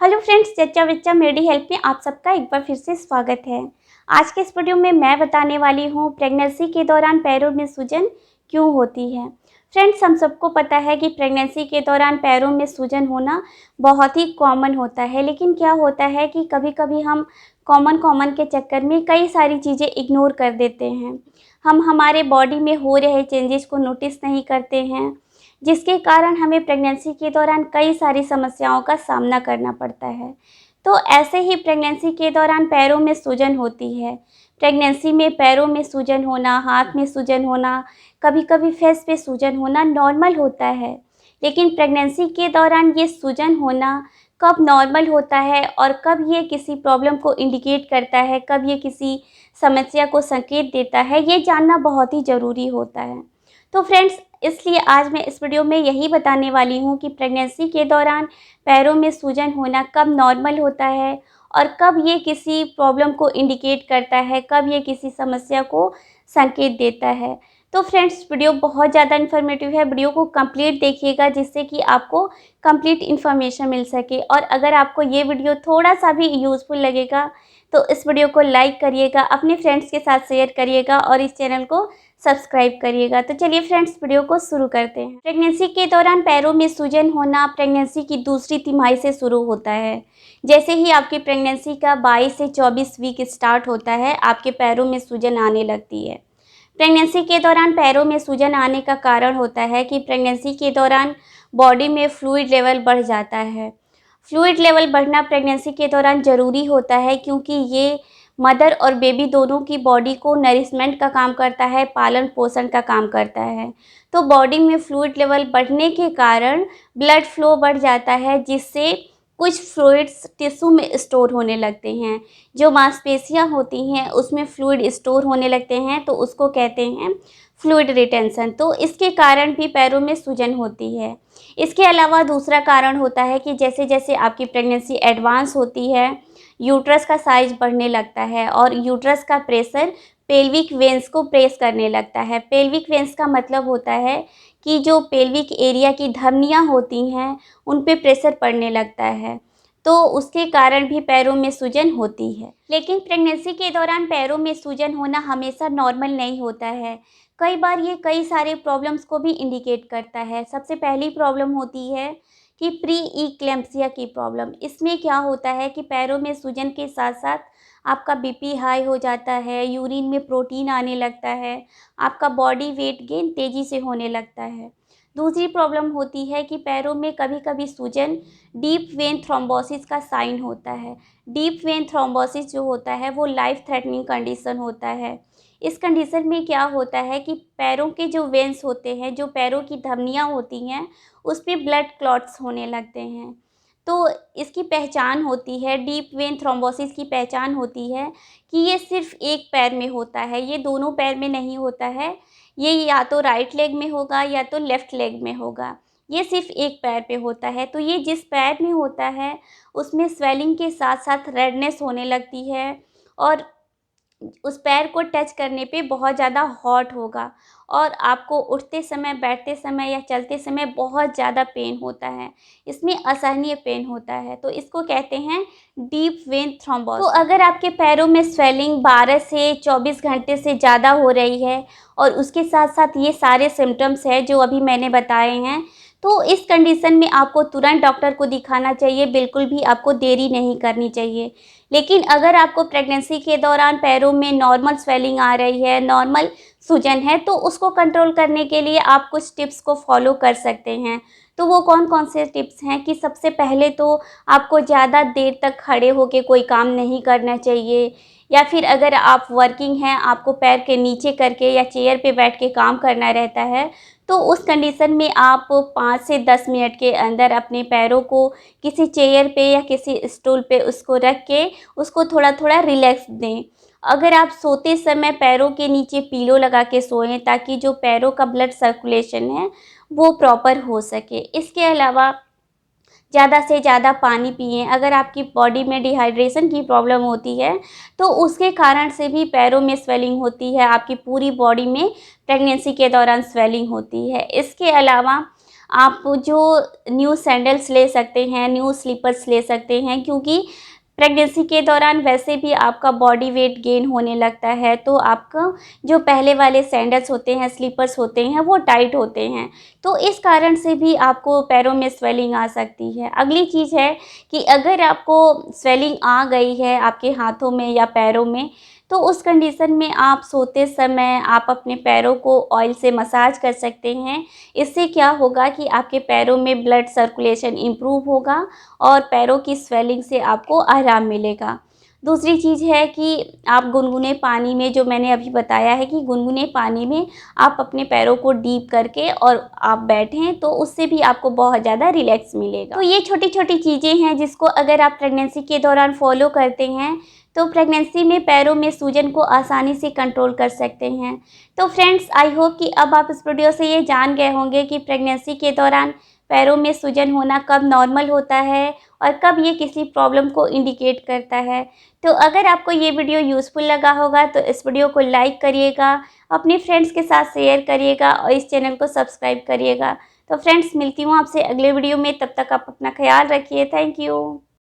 Hello friends, जच्चा बच्चा मेडी help में आप सबका एक बार फिर से स्वागत है। आज के इस वीडियो में मैं बताने वाली हूँ प्रेगनेंसी के दौरान पैरों में सूजन क्यों होती है। फ्रेंड्स, हम सबको पता है कि प्रेगनेंसी के दौरान पैरों में सूजन होना बहुत ही कॉमन होता है, लेकिन क्या होता है कि कभी कभी हम कॉमन के चक्कर में कई सारी चीज़ें इग्नोर कर देते हैं। हम हमारे बॉडी में हो रहे चेंजेस को नोटिस नहीं करते हैं, जिसके कारण हमें प्रेगनेंसी के दौरान कई सारी समस्याओं का सामना करना पड़ता है। तो ऐसे ही प्रेगनेंसी के दौरान पैरों में सूजन होती है। प्रेगनेंसी में पैरों में सूजन होना, हाथ में सूजन होना, कभी कभी फेस पे सूजन होना नॉर्मल होता है। लेकिन प्रेगनेंसी के दौरान ये सूजन होना कब नॉर्मल होता है और कब ये किसी प्रॉब्लम को इंडिकेट करता है, कब ये किसी समस्या को संकेत देता है, ये जानना बहुत ही ज़रूरी होता है। तो फ्रेंड्स, इसलिए आज मैं इस वीडियो में यही बताने वाली हूँ कि प्रेगनेंसी के दौरान पैरों में सूजन होना कब नॉर्मल होता है और कब ये किसी प्रॉब्लम को इंडिकेट करता है, कब ये किसी समस्या को संकेत देता है। तो फ्रेंड्स, वीडियो बहुत ज़्यादा इन्फॉर्मेटिव है, वीडियो को कंप्लीट देखिएगा जिससे कि आपको कंप्लीट इन्फॉर्मेशन मिल सके। और अगर आपको ये वीडियो थोड़ा सा भी यूज़फुल लगेगा तो इस वीडियो को लाइक करिएगा, अपने फ्रेंड्स के साथ शेयर करिएगा और इस चैनल को सब्सक्राइब करिएगा। तो चलिए फ्रेंड्स, वीडियो को शुरू करते हैं। प्रेगनेंसी के दौरान पैरों में सूजन होना प्रेगनेंसी की दूसरी तिमाही से शुरू होता है। जैसे ही आपकी प्रेगनेंसी का 22 से 24 वीक स्टार्ट होता है, आपके पैरों में सूजन आने लगती है। प्रेगनेंसी के दौरान पैरों में सूजन आने का कारण होता है कि प्रेगनेंसी के दौरान बॉडी में फ्लूइड लेवल बढ़ जाता है। फ्लूइड लेवल बढ़ना प्रेगनेंसी के दौरान ज़रूरी होता है, क्योंकि ये मदर और बेबी दोनों की बॉडी को नरिशमेंट का काम करता है, पालन पोषण का काम करता है। तो बॉडी में फ्लूइड लेवल बढ़ने के कारण ब्लड फ्लो बढ़ जाता है, जिससे कुछ फ्लूइड्स टिश्यू में स्टोर होने लगते हैं। जो मांसपेशियां होती हैं उसमें फ्लूइड स्टोर होने लगते हैं, तो उसको कहते हैं फ्लूइड रिटेंशन। तो इसके कारण भी पैरों में सूजन होती है। इसके अलावा दूसरा कारण होता है कि जैसे जैसे आपकी प्रेगनेंसी एडवांस होती है, यूट्रस का साइज बढ़ने लगता है और यूट्रस का प्रेशर पेल्विक वेंस को प्रेस करने लगता है। पेल्विक वेंस का मतलब होता है कि जो पेल्विक एरिया की धमनियाँ होती हैं उन पे प्रेशर पड़ने लगता है, तो उसके कारण भी पैरों में सूजन होती है। लेकिन प्रेगनेंसी के दौरान पैरों में सूजन होना हमेशा नॉर्मल नहीं होता है। कई बार ये कई सारे प्रॉब्लम्स को भी इंडिकेट करता है। सबसे पहली प्रॉब्लम होती है कि प्री इक्लेम्पसिया की प्रॉब्लम। इसमें क्या होता है कि पैरों में सूजन के साथ साथ आपका बीपी हाई हो जाता है, यूरिन में प्रोटीन आने लगता है, आपका बॉडी वेट गेन तेज़ी से होने लगता है। दूसरी प्रॉब्लम होती है कि पैरों में कभी कभी सूजन डीप वेन थ्रोम्बोसिस का साइन होता है। डीप वेन थ्रोम्बोसिस जो होता है वो लाइफ थ्रेटनिंग कंडीशन होता है। इस कंडीशन में क्या होता है कि पैरों के जो वेन्स होते हैं, जो पैरों की धमनियाँ होती हैं, उस पे ब्लड क्लॉट्स होने लगते हैं। तो इसकी पहचान होती है, डीप वेन थ्रोम्बोसिस की पहचान होती है कि ये सिर्फ एक पैर में होता है, ये दोनों पैर में नहीं होता है। ये या तो राइट लेग में होगा या तो लेफ़्ट लेग में होगा। ये सिर्फ एक पैर पे होता है। तो ये जिस पैर में होता है उसमें स्वेलिंग के साथ साथ रेडनेस होने लगती है और उस पैर को टच करने पे बहुत ज़्यादा हॉट होगा और आपको उठते समय, बैठते समय या चलते समय बहुत ज़्यादा पेन होता है। इसमें असहनीय पेन होता है, तो इसको कहते हैं डीप वेन थ्रोम्बोसिस। तो अगर आपके पैरों में स्वेलिंग 12 से 24 घंटे से ज़्यादा हो रही है और उसके साथ साथ ये सारे सिम्टम्स हैं जो अभी मैंने बताए हैं, तो इस कंडीशन में आपको तुरंत डॉक्टर को दिखाना चाहिए, बिल्कुल भी आपको देरी नहीं करनी चाहिए। लेकिन अगर आपको प्रेगनेंसी के दौरान पैरों में नॉर्मल स्वेलिंग आ रही है, नॉर्मल सूजन है, तो उसको कंट्रोल करने के लिए आप कुछ टिप्स को फॉलो कर सकते हैं। तो वो कौन कौन से टिप्स हैं कि सबसे पहले तो आपको ज़्यादा देर तक खड़े होकर कोई काम नहीं करना चाहिए, या फिर अगर आप वर्किंग हैं, आपको पैर के नीचे करके या चेयर पे बैठ के काम करना रहता है, तो उस कंडीशन में आप 5 से 10 मिनट के अंदर अपने पैरों को किसी चेयर पे या किसी स्टूल पे उसको रख के उसको थोड़ा थोड़ा रिलैक्स दें। अगर आप सोते समय पैरों के नीचे पिलो लगा के सोएं, ताकि जो पैरों का ब्लड सर्कुलेशन है वो प्रॉपर हो सके। इसके अलावा ज़्यादा से ज़्यादा पानी पिएं। अगर आपकी बॉडी में डिहाइड्रेशन की प्रॉब्लम होती है तो उसके कारण से भी पैरों में स्वेलिंग होती है, आपकी पूरी बॉडी में प्रेगनेंसी के दौरान स्वेलिंग होती है। इसके अलावा आप जो न्यू सैंडल्स ले सकते हैं, न्यू स्लीपर्स ले सकते हैं, क्योंकि प्रेगनेंसी के दौरान वैसे भी आपका बॉडी वेट गेन होने लगता है, तो आपका जो पहले वाले सैंडल्स होते हैं, स्लीपर्स होते हैं, वो टाइट होते हैं, तो इस कारण से भी आपको पैरों में स्वेलिंग आ सकती है। अगली चीज़ है कि अगर आपको स्वेलिंग आ गई है आपके हाथों में या पैरों में, तो उस कंडीशन में आप सोते समय आप अपने पैरों को ऑयल से मसाज कर सकते हैं। इससे क्या होगा कि आपके पैरों में ब्लड सर्कुलेशन इम्प्रूव होगा और पैरों की स्वेलिंग से आपको आराम मिलेगा। दूसरी चीज़ है कि आप गुनगुने पानी में, जो मैंने अभी बताया है कि गुनगुने पानी में आप अपने पैरों को डीप करके और आप बैठें, तो उससे भी आपको बहुत ज़्यादा रिलैक्स मिलेगा। तो ये छोटी-छोटी चीज़ें हैं जिसको अगर आप प्रेगनेंसी के दौरान फॉलो करते हैं, तो प्रेगनेंसी में पैरों में सूजन को आसानी से कंट्रोल कर सकते हैं। तो फ्रेंड्स, आई होप कि अब आप इस वीडियो से ये जान गए होंगे कि प्रेगनेंसी के दौरान पैरों में सूजन होना कब नॉर्मल होता है और कब ये किसी प्रॉब्लम को इंडिकेट करता है। तो अगर आपको ये वीडियो यूज़फुल लगा होगा तो इस वीडियो को लाइक करिएगा, अपने फ्रेंड्स के साथ शेयर करिएगा और इस चैनल को सब्सक्राइब करिएगा। तो फ्रेंड्स, मिलती हूँ आपसे अगले वीडियो में, तब तक आप अपना ख्याल रखिए। Thank you.